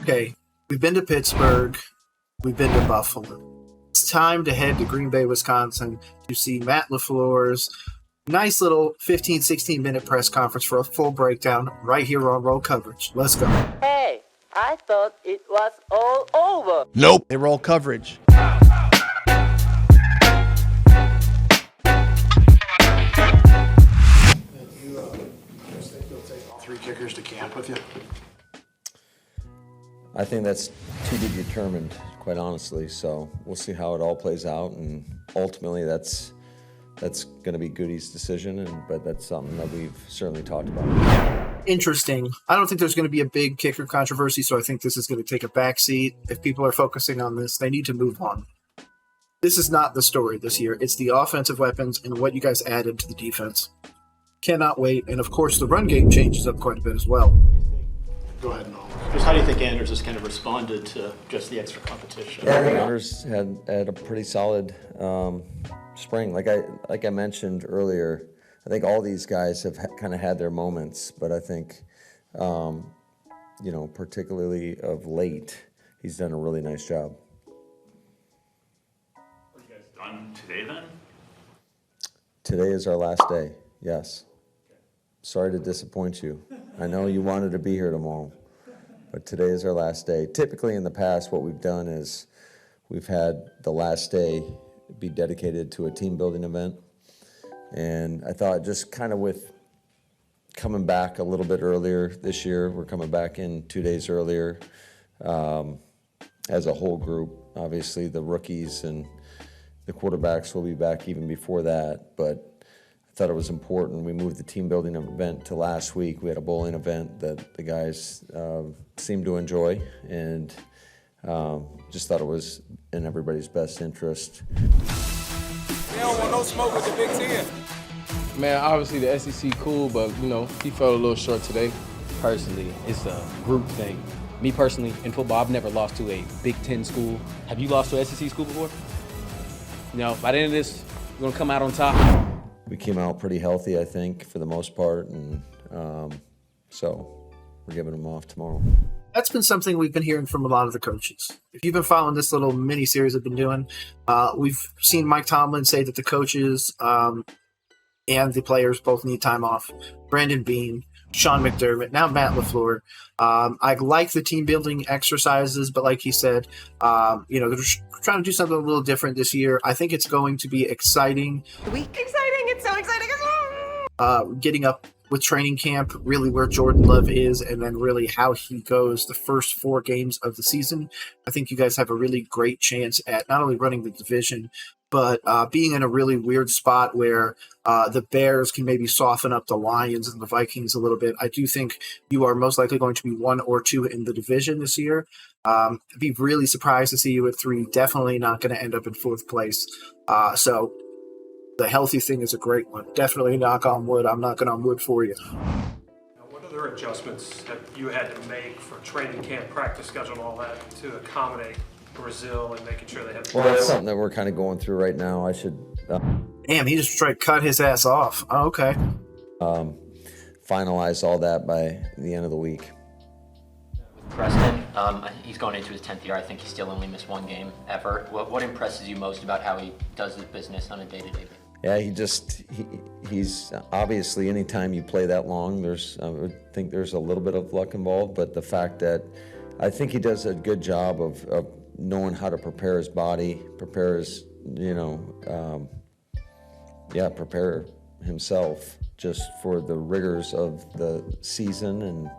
Okay, we've been to Pittsburgh. We've been to Buffalo. It's time to head to Green Bay, Wisconsin to see Matt LaFleur's nice little 15, 16-minute press conference for a full breakdown right here on Roll Coverage. Let's go. Hey, I thought it was all over. Nope. They roll coverage. Three kickers to camp with you? I think that's to be determined, quite honestly. So we'll see how it all plays out, and ultimately that's going to be Goody's decision. But that's something that we've certainly talked about. Interesting. I don't think there's going to be a big kicker controversy, so I think this is going to take a backseat. If people are focusing on this, they need to move on. This is not the story this year. It's the offensive weapons and what you guys added to the defense. Cannot wait. And, of course, the run game changes up quite a bit as well. Go ahead, Noel. Just how do you think Anders has kind of responded to just the extra competition? Yeah, I think Anders had a pretty solid spring. Like I mentioned earlier, I think all these guys have kind of had their moments, but I think, particularly of late, he's done a really nice job. Are you guys done today then? Today is our last day, yes. Sorry to disappoint you. I know you wanted to be here tomorrow, but today is our last day. Typically in the past, what we've done is we've had the last day be dedicated to a team building event. And I thought just kind of with coming back a little bit earlier this year, we're coming back in 2 days earlier as a whole group. Obviously the rookies and the quarterbacks will be back even before that, but I thought it was important. We moved the team building event to last week. We had a bowling event that the guys seemed to enjoy, and just thought it was in everybody's best interest. They don't want no smoke with the Big Ten. Man, obviously the SEC cool, but he fell a little short today. Personally, it's a group thing. Me personally, in football, I've never lost to a Big Ten school. Have you lost to an SEC school before? By the end of this, we're gonna come out on top. We came out pretty healthy, I think, for the most part, and so we're giving them off tomorrow. That's been something we've been hearing from a lot of the coaches. If you've been following this little mini-series I've been doing, we've seen Mike Tomlin say that the coaches and the players both need time off. Brandon Beane, Sean McDermott, now Matt LaFleur. I like the team-building exercises, but like he said, they're trying to do something a little different this year. I think it's going to be exciting. It's so exciting. Getting up with training camp, really where Jordan Love is, and then really how he goes the first 4 games of the season. I think you guys have a really great chance at not only running the division, but being in a really weird spot where the Bears can maybe soften up the Lions and the Vikings a little bit. I do think you are most likely going to be 1 or 2 in the division this year. I'd be really surprised to see you at 3. Definitely not going to end up in 4th place. So the healthy thing is a great one. Definitely knock on wood. I'm knocking on wood for you. Now, what other adjustments have you had to make for training camp, practice schedule, and all that to accommodate Brazil and making sure they have? Well, that's something that we're kind of going through right now. I should. Damn, he just tried to cut his ass off. Oh, okay. Finalize all that by the end of the week. Preston, he's going into his 10th year. I think he still only missed 1 game ever. What impresses you most about how he does his business on a day-to-day basis? Yeah, he's obviously, anytime you play that long, I would think there's a little bit of luck involved, but the fact that I think he does a good job of knowing how to prepare his body, prepare himself just for the rigors of the season, and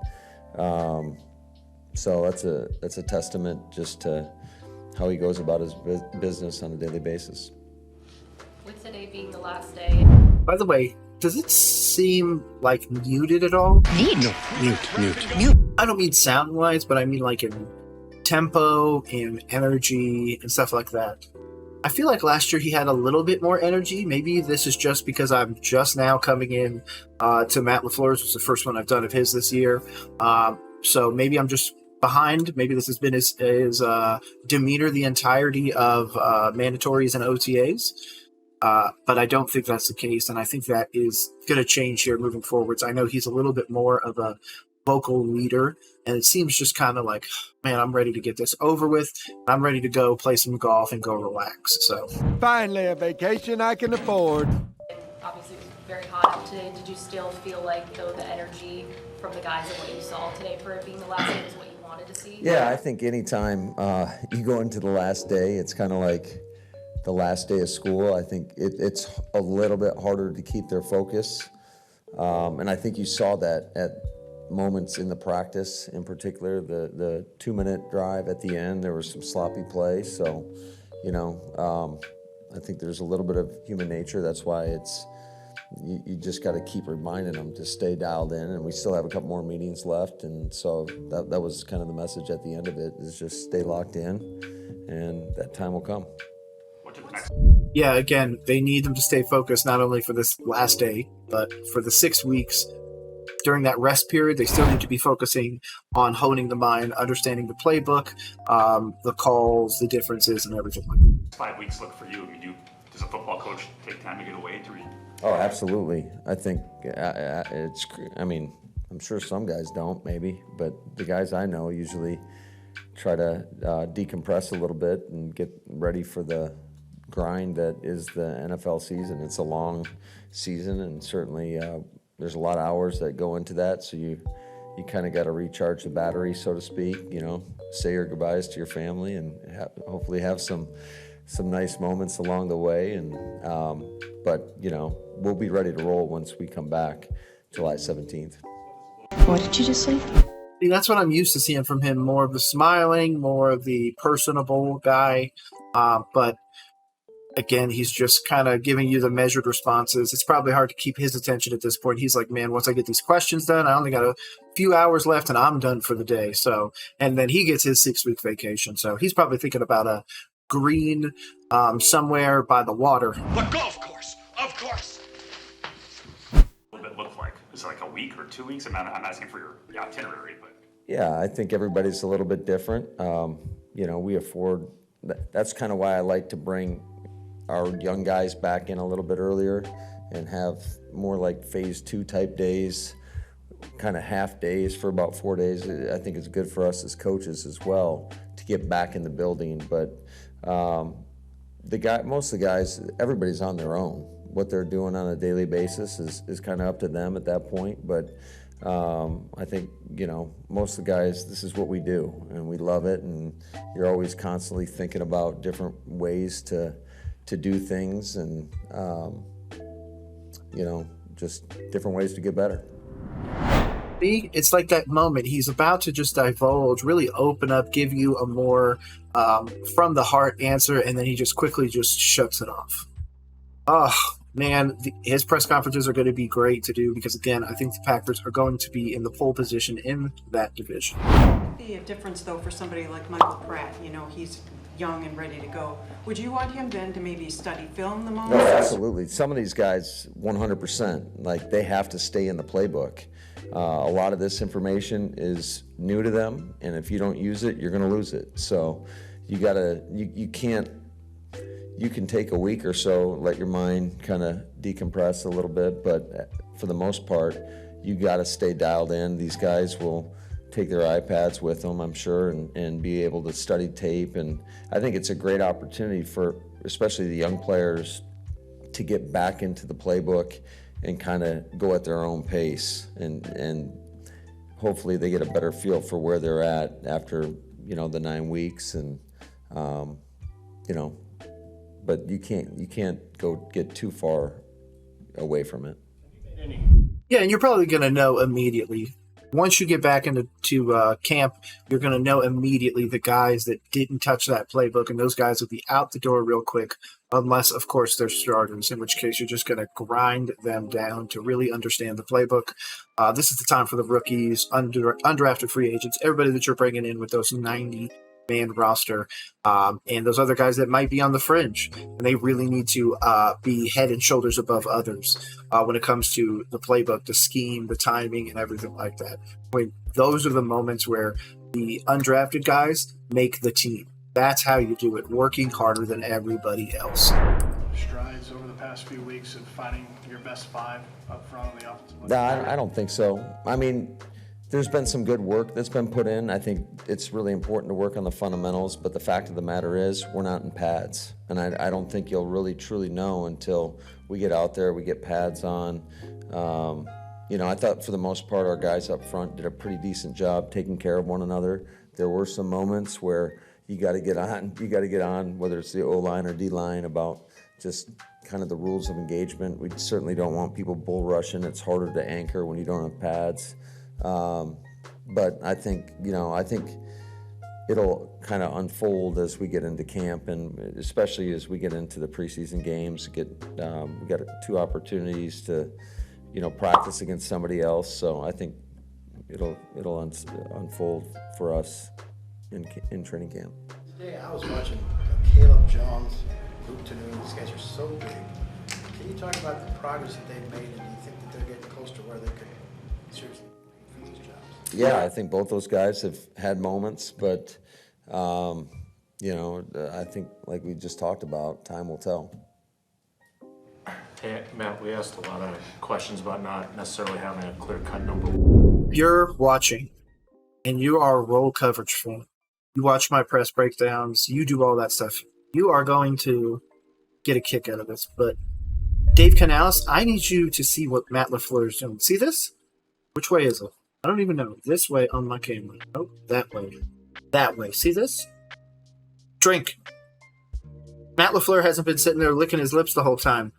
so that's a testament just to how he goes about his business on a daily basis. With today being the last day. By the way, does it seem like muted at all? Mute. I don't mean sound-wise, but I mean like in tempo and energy and stuff like that. I feel like last year he had a little bit more energy. Maybe this is just because I'm just now coming in to Matt LaFleur's. It's the first one I've done of his this year. So maybe I'm just behind. Maybe this has been his demeanor the entirety of mandatories and OTAs. But I don't think that's the case, and I think that is going to change here moving forwards. I know he's a little bit more of a vocal leader, and it seems just kind of like, man, I'm ready to get this over with. I'm ready to go play some golf and go relax. So finally, a vacation I can afford. Obviously, it was very hot out today. Did you still feel like, though, the energy from the guys and what you saw today for it being the last game is what you wanted to see? Yeah, I think anytime you go into the last day, it's kind of like the last day of school. I think it's a little bit harder to keep their focus. And I think you saw that at moments in the practice, in particular, the 2-minute drive at the end, there was some sloppy play. So, I think there's a little bit of human nature. That's why you just got to keep reminding them to stay dialed in. And we still have a couple more meetings left. And so that was kind of the message at the end of it, is just stay locked in, and that time will come. Yeah, again, they need them to stay focused not only for this last day, but for the 6 weeks. During that rest period, they still need to be focusing on honing the mind, understanding the playbook, the calls, the differences, and everything like that. 5 weeks look for you. I mean, does a football coach take time to get away to read? Oh, absolutely. I think I'm sure some guys don't, maybe, but the guys I know usually try to decompress a little bit and get ready for the grind that is the NFL season. It's a long season, and certainly there's a lot of hours that go into that, so you kind of got to recharge the battery, so to speak, say your goodbyes to your family, and hopefully have some nice moments along the way. And but we'll be ready to roll once we come back July 17th. What did you just say? See, that's what I'm used to seeing from him, more of the smiling, more of the personable guy, but again, he's just kind of giving you the measured responses. It's probably hard to keep his attention at this point. He's like, man, once I get these questions done, I only got a few hours left and I'm done for the day. So, and then he gets his 6-week vacation. So he's probably thinking about a green somewhere by the water. The golf course, of course. What would it look like? Is it like a week or 2 weeks? I'm asking for your itinerary, but. Yeah, I think everybody's a little bit different. We afford, that's kind of why I like to bring our young guys back in a little bit earlier and have more like phase 2 type days, kind of half days for about 4 days. I think it's good for us as coaches as well to get back in the building. But most of the guys, everybody's on their own. What they're doing on a daily basis is kind of up to them at that point. But I think, most of the guys, this is what we do, and we love it. And you're always constantly thinking about different ways to do things, and just different ways to get better. It's like that moment. He's about to just divulge, really open up, give you a more from the heart answer, and then he just quickly just shuts it off. Oh, man, his press conferences are going to be great to do because, again, I think the Packers are going to be in the pole position in that division. It'd be a difference, though, for somebody like Michael Pratt. He's young and ready to go. Would you want him then to maybe study film the most? No, absolutely. Some of these guys, 100%, like they have to stay in the playbook. A lot of this information is new to them, and if you don't use it, you're going to lose it. So you can take a week or so, let your mind kind of decompress a little bit, but for the most part, you got to stay dialed in. These guys will take their iPads with them, I'm sure, and be able to study tape. And I think it's a great opportunity for especially the young players to get back into the playbook and kind of go at their own pace. And hopefully they get a better feel for where they're at after, the 9 weeks. And, but you can't go get too far away from it. Yeah, and you're probably going to know immediately. Once you get back into camp, you're going to know immediately the guys that didn't touch that playbook, and those guys will be out the door real quick, unless, of course, they're starters, in which case you're just going to grind them down to really understand the playbook. This is the time for the rookies, undrafted free agents, everybody that you're bringing in with those 90-man roster, and those other guys that might be on the fringe, and they really need to be head and shoulders above others when it comes to the playbook, the scheme, the timing, and everything like that. Those are the moments where the undrafted guys make the team. That's how you do it, working harder than everybody else. Strides over the past few weeks of finding your best 5 up front on the offensive line? No, I don't think so. I mean, There's been some good work that's been put in. I think it's really important to work on the fundamentals, but the fact of the matter is we're not in pads. And I don't think you'll really truly know until we get out there, we get pads on. I thought for the most part our guys up front did a pretty decent job taking care of one another. There were some moments where you got to get on, whether it's the O-line or D-line, about just kind of the rules of engagement. We certainly don't want people bull rushing. It's harder to anchor when you don't have pads. But I think it'll kind of unfold as we get into camp, and especially as we get into the preseason games. We got 2 opportunities to, practice against somebody else. So I think it'll unfold for us in training camp. Today I was watching Caleb Jones, Luke Tanu. These guys are so big. Can you talk about the progress that they've made, and do you think that they're getting close to where they could seriously for these jobs? Yeah, I think both those guys have had moments, but I think, like we just talked about, time will tell. Hey, Matt, we asked a lot of questions about not necessarily having a clear-cut number. You're watching, and you are a roll coverage fan. You watch my press breakdowns. You do all that stuff. You are going to get a kick out of this. But Dave Canales, I need you to see what Matt LaFleur is doing. See this? Which way is it? I don't even know. This way on my camera. Oh, that way. That way. See this? Drink. Matt LaFleur hasn't been sitting there licking his lips the whole time.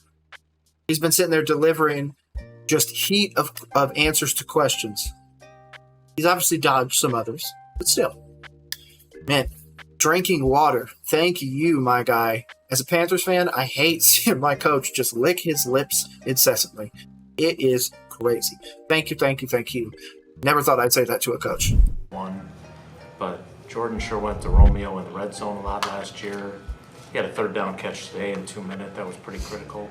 He's been sitting there delivering just heat of answers to questions. He's obviously dodged some others, but still. Man, drinking water. Thank you, my guy. As a Panthers fan, I hate seeing my coach just lick his lips incessantly. It is crazy. Thank you. Never thought I'd say that to a coach. But Jordan sure went to Romeo in the red zone a lot last year. He had a 3rd down catch today in 2 minutes. That was pretty critical.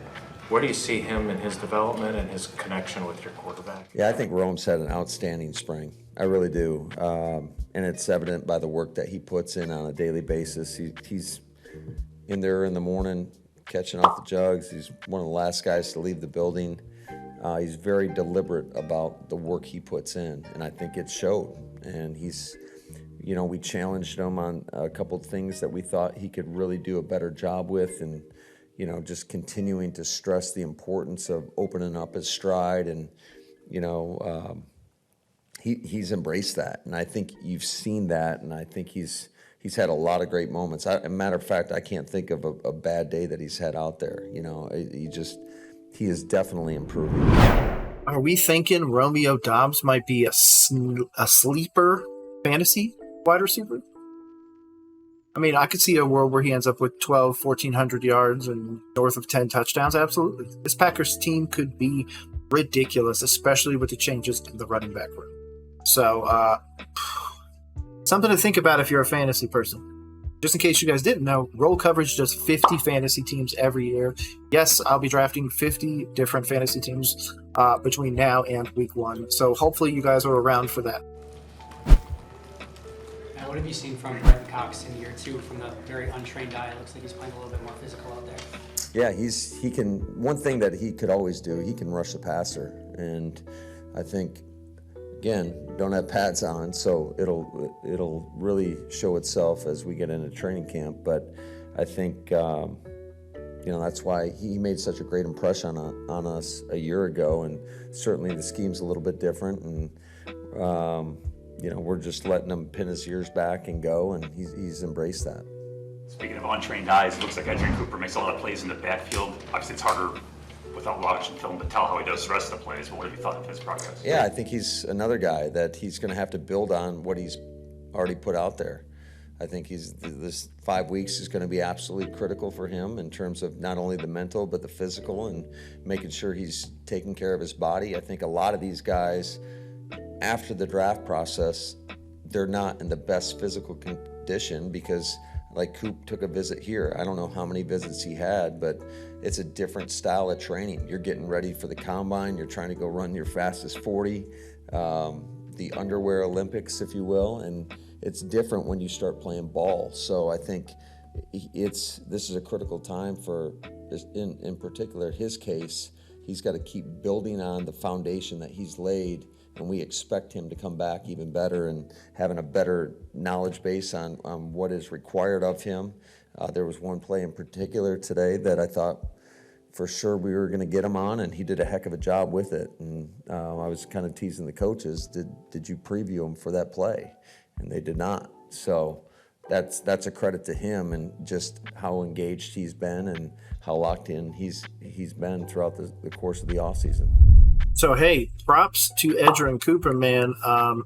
Where do you see him in his development and his connection with your quarterback? Yeah, I think Rome's had an outstanding spring. I really do. And it's evident by the work that he puts in on a daily basis. He's in there in the morning catching off the jugs. He's one of the last guys to leave the building. He's very deliberate about the work he puts in, and I think it showed. And we challenged him on a couple of things that we thought he could really do a better job with, and just continuing to stress the importance of opening up his stride, and he's embraced that, and I think you've seen that, and I think he's had a lot of great moments. As a matter of fact, I can't think of a bad day that he's had out there. He is definitely improving. Are we thinking Romeo Doubs might be a sleeper fantasy wide receiver? I mean, I could see a world where he ends up with 1,400 yards and north of 10 touchdowns. Absolutely. This Packers team could be ridiculous, especially with the changes in the running back room. So, something to think about if you're a fantasy person. Just in case you guys didn't know, Roll Coverage does 50 fantasy teams every year. Yes, I'll be drafting 50 different fantasy teams between now and week 1. So hopefully you guys are around for that. What have you seen from Brett Cox in year 2 from the very untrained eye? It looks like he's playing a little bit more physical out there. Yeah, he can. One thing that he could always do, he can rush the passer, and I think, again, don't have pads on, so it'll really show itself as we get into training camp. But I think that's why he made such a great impression on us a year ago, and certainly the scheme's a little bit different, and we're just letting him pin his ears back and go, and he's embraced that. Speaking of untrained eyes, it looks like Adrian Cooper makes a lot of plays in the backfield. Obviously, it's harder without watching film to tell how he does the rest of the plays, but what have you thought of his progress? Yeah, I think he's another guy that he's going to have to build on what he's already put out there. I think this 5 weeks is going to be absolutely critical for him in terms of not only the mental but the physical, and making sure he's taking care of his body. I think a lot of these guys, after the draft process, they're not in the best physical condition because, like, Coop took a visit here. I don't know how many visits he had, but it's a different style of training. You're getting ready for the combine. You're trying to go run your fastest 40, the underwear Olympics, if you will, and it's different when you start playing ball. So I think this is a critical time for, in particular, his case. He's got to keep building on the foundation that he's laid and we expect him to come back even better and having a better knowledge base on what is required of him. There was one play in particular today that I thought for sure we were going to get him on, and he did a heck of a job with it. And I was kind of teasing the coaches, did you preview him for that play? And they did not. So that's a credit to him and just how engaged he's been and how locked in he's been throughout the course of the offseason. So, hey, props to Edgerrin Cooper, man.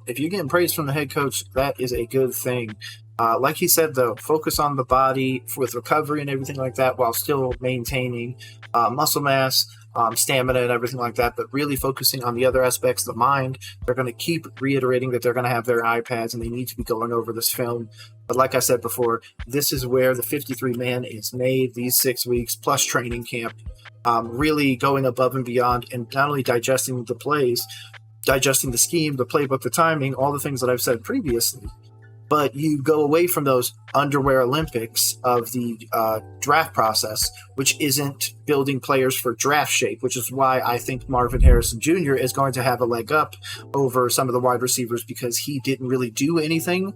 If you're getting praise from the head coach, that is a good thing. Like he said, though, focus on the body with recovery and everything like that while still maintaining muscle mass, stamina and everything like that, but really focusing on the other aspects of the mind. They're going to keep reiterating that they're going to have their iPads and they need to be going over this film. But like I said before, this is where the 53-man is made, these 6 weeks plus training camp, really going above and beyond and not only digesting the plays, digesting the scheme, the playbook, the timing, all the things that I've said previously. But you go away from those underwear Olympics of the draft process, which isn't building players for draft shape, which is why I think Marvin Harrison Jr. is going to have a leg up over some of the wide receivers because he didn't really do anything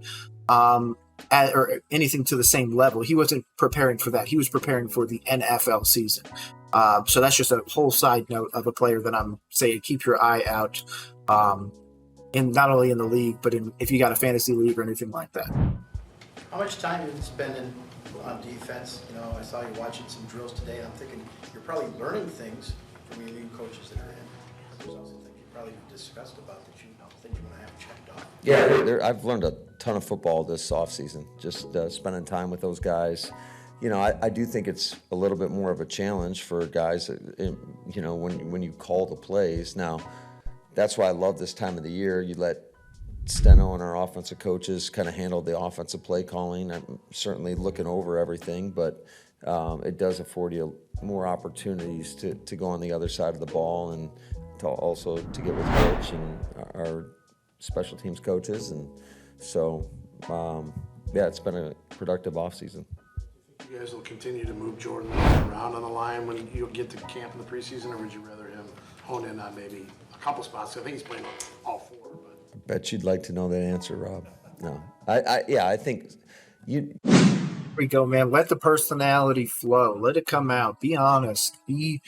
or anything to the same level. He wasn't preparing for that. He was preparing for the NFL season. So that's just a whole side note of a player that I'm saying keep your eye out in not only in the league, but if you got a fantasy league or anything like that. How much time are you spending on defense? You know, I saw you watching some drills today, and I'm thinking you're probably learning things from your new coaches that are in. But there's also things you probably discussed about that you think you want to have checked off. Yeah, I've learned a ton of football this offseason, just spending time with those guys. You know, I do think it's a little bit more of a challenge for guys, you know, when you call the plays. Now, that's why I love this time of the year. You let Steno and our offensive coaches kind of handle the offensive play calling. I'm certainly looking over everything, but it does afford you more opportunities to go on the other side of the ball and to get with Rich and our special teams coaches. And so, yeah, it's been a productive offseason. You guys will continue to move Jordan around on the line when you get to camp in the preseason, or would you rather him hone in on maybe a couple spots? I think he's playing all four. But I bet you'd like to know that answer, Rob. No, I think you. Here we go, man. Let the personality flow. Let it come out. Be honest. Be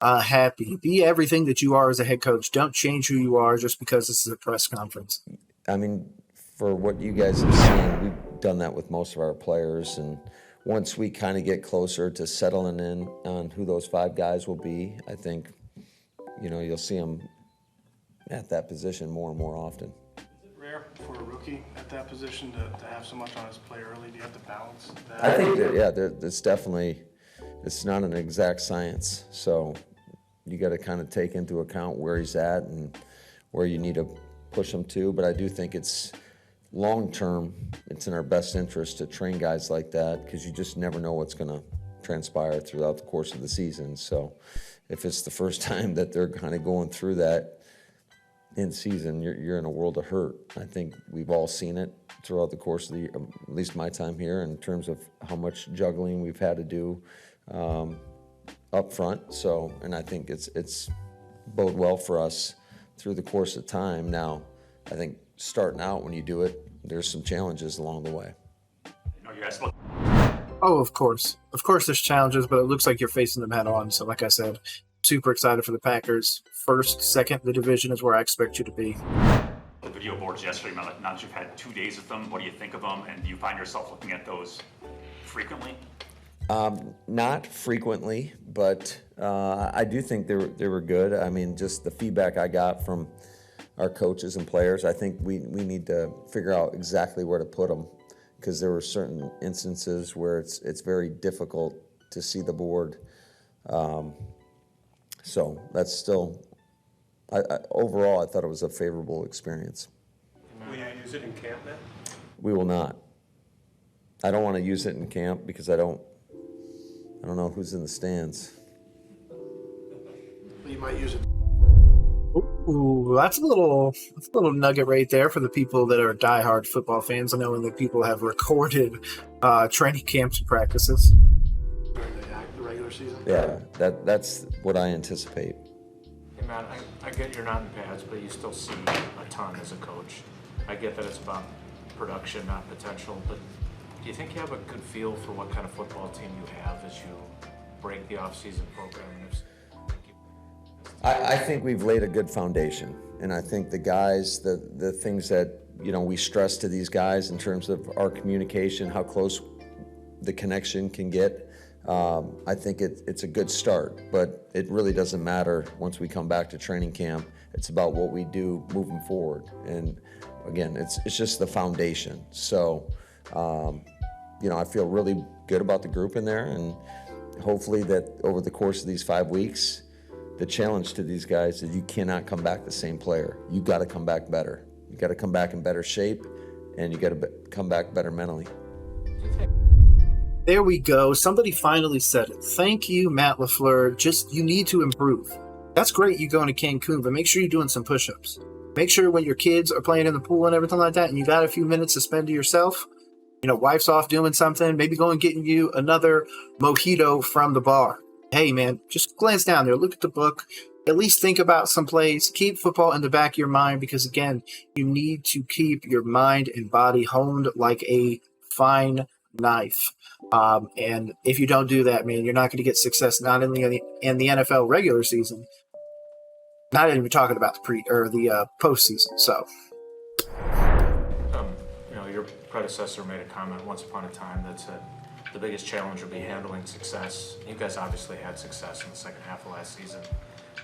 happy. Be everything that you are as a head coach. Don't change who you are just because this is a press conference. I mean, for what you guys have seen, we've done that with most of our players, and once we kind of get closer to settling in on who those 5 guys will be, I think, you know, you'll see them at that position more and more often. is it rare for a rookie at that position to have so much on his plate early? Do you have to balance that? I think that, yeah, it's definitely, it's not an exact science. So you got to kind of take into account where he's at and where you need to push him to. But I do think it's long-term, it's in our best interest to train guys like that because you just never know what's going to transpire throughout the course of the season. So if it's the first time that they're kind of going through that in season, you're in a world of hurt. I think we've all seen it throughout the course of the year, at least my time here, in terms of how much juggling we've had to do up front. So, and I think it's bode well for us through the course of time. Now, I think starting out when you do it, there's some challenges along the way. You guys look. Oh, of course. Of course there's challenges, but it looks like you're facing them head on. So like I said, super excited for the Packers. First, second, the division is where I expect you to be. The video boards yesterday, now that you've had 2 days with them, what do you think of them? And do you find yourself looking at those frequently? Not frequently, but I do think they were good. I mean, just the feedback I got from our coaches and players, I think we need to figure out exactly where to put them because there were certain instances where it's very difficult to see the board. So that's still, overall, I thought it was a favorable experience. Will you use it in camp then? We will not. I don't want to use it in camp because I don't know who's in the stands. You might use it. Ooh, that's a little nugget right there for the people that are diehard football fans, knowing that people have recorded training camps and practices. During the regular season? Yeah, that's what I anticipate. Hey Matt, I get you're not in pads, but you still see a ton as a coach. I get that it's about production, not potential, but do you think you have a good feel for what kind of football team you have as you break the off-season program? I think we've laid a good foundation, and I think the guys, the things that we stress to these guys in terms of our communication, how close the connection can get. I think it's a good start, but it really doesn't matter once we come back to training camp. It's about what we do moving forward, and again, it's just the foundation. So, I feel really good about the group in there, and hopefully that over the course of these 5 weeks, the challenge to these guys is you cannot come back the same player. You got to come back better. You got to come back in better shape, and you got to come back better mentally. There we go. Somebody finally said it. Thank you, Matt LaFleur. You need to improve. That's great you going to Cancun, but make sure you're doing some push-ups. Make sure when your kids are playing in the pool and everything like that, and you got a few minutes to spend to yourself, wife's off doing something, maybe go and getting you another mojito from the bar. Hey, man, just glance down there, look at the book, at least think about some plays, keep football in the back of your mind, because, again, you need to keep your mind and body honed like a fine knife. And if you don't do that, man, you're not going to get success not only in the NFL regular season, not even talking about the postseason. So, your predecessor made a comment once upon a time that said the biggest challenge would be handling success. You guys obviously had success in the second half of last season.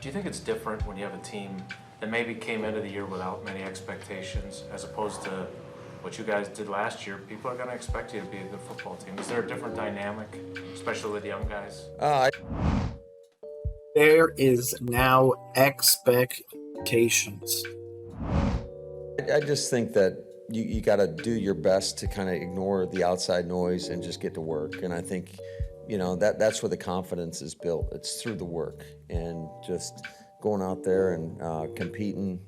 Do you think it's different when you have a team that maybe came into the year without many expectations, as opposed to what you guys did last year? People are going to expect you to be a good football team. Is there a different dynamic, especially with young guys? There is now expectations. I just think that you got to do your best to kind of ignore the outside noise and just get to work. And I think, that's where the confidence is built. It's through the work and just going out there and competing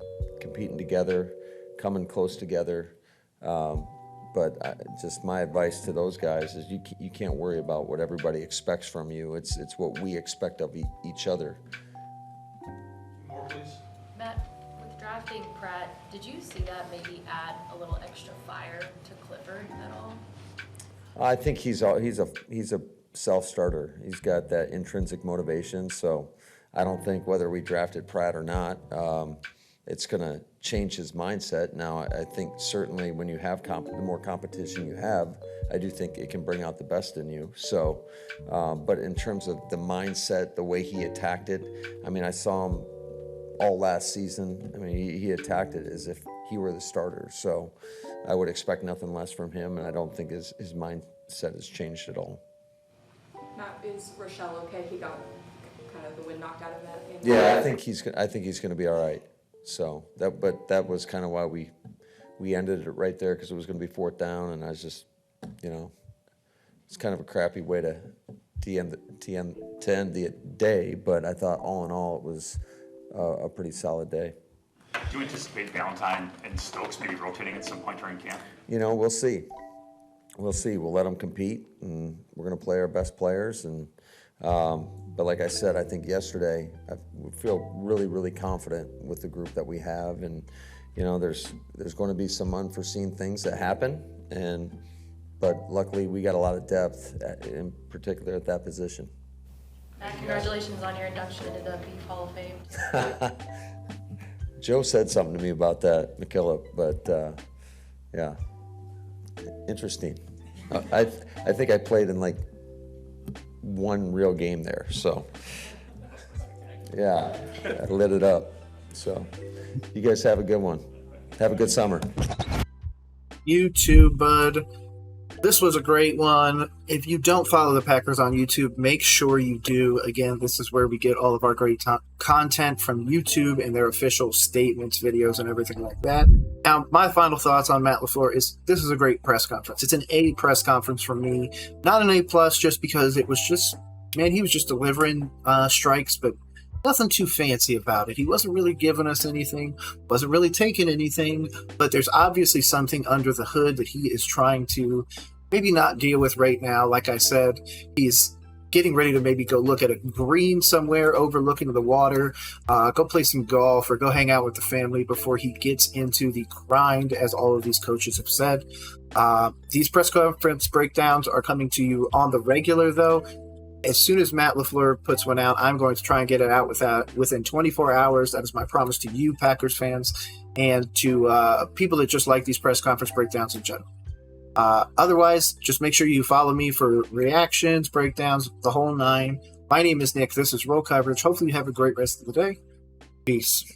together, coming close together. But just my advice to those guys is you can't worry about what everybody expects from you. It's what we expect of each other. More, please. Matt, with drafting Pratt, did you see that maybe add a little extra fire to Clifford at all? I think he's a self-starter. He's got that intrinsic motivation. So I don't think whether we drafted Pratt or not, it's going to change his mindset. Now, I think certainly when you have the more competition you have, I do think it can bring out the best in you. So, but in terms of the mindset, the way he attacked it, I saw him all last season. He attacked it as if he were the starter. So I would expect nothing less from him, and I don't think his mindset has changed at all. Matt, is Rochelle okay? He got kind of the wind knocked out of that. Yeah, I think he's going to be all right. So that was kind of why we ended it right there, because it was going to be 4th down, and I was just, it's kind of a crappy way to end the day. But I thought all in all it was a pretty solid day. Do you anticipate Valentine and Stokes maybe rotating at some point during camp? We'll see. We'll see. We'll let them compete, and we're going to play our best players. And but like I said, I think yesterday I feel really, really confident with the group that we have. And there's going to be some unforeseen things that happen, but luckily we got a lot of depth, in particular at that position. Matt, congratulations on your induction into the Beef Hall of Fame. Joe said something to me about that, McKillop, but yeah, interesting. I think I played in like one real game there, so yeah, I lit it up. So you guys have a good one. Have a good summer. You too, bud. This was a great one. If you don't follow the Packers on YouTube, make sure you do. Again, this is where we get all of our great content from YouTube and their official statements, videos, and everything like that. Now, my final thoughts on Matt LaFleur is this is a great press conference. It's an A press conference from me. Not an A+, just because it was just, man, he was just delivering strikes, but nothing too fancy about it. He wasn't really giving us anything, wasn't really taking anything, but there's obviously something under the hood that he is trying to maybe not deal with right now. Like I said, he's getting ready to maybe go look at a green somewhere overlooking the water, go play some golf, or go hang out with the family before he gets into the grind, as all of these coaches have said. These press conference breakdowns are coming to you on the regular, though. As soon as Matt LaFleur puts one out, I'm going to try and get it out within 24 hours. That is my promise to you, Packers fans, and to people that just like these press conference breakdowns in general. Otherwise, just make sure you follow me for reactions, breakdowns, the whole nine. My name is Nick. This is Roll Coverage. Hopefully you have a great rest of the day. Peace.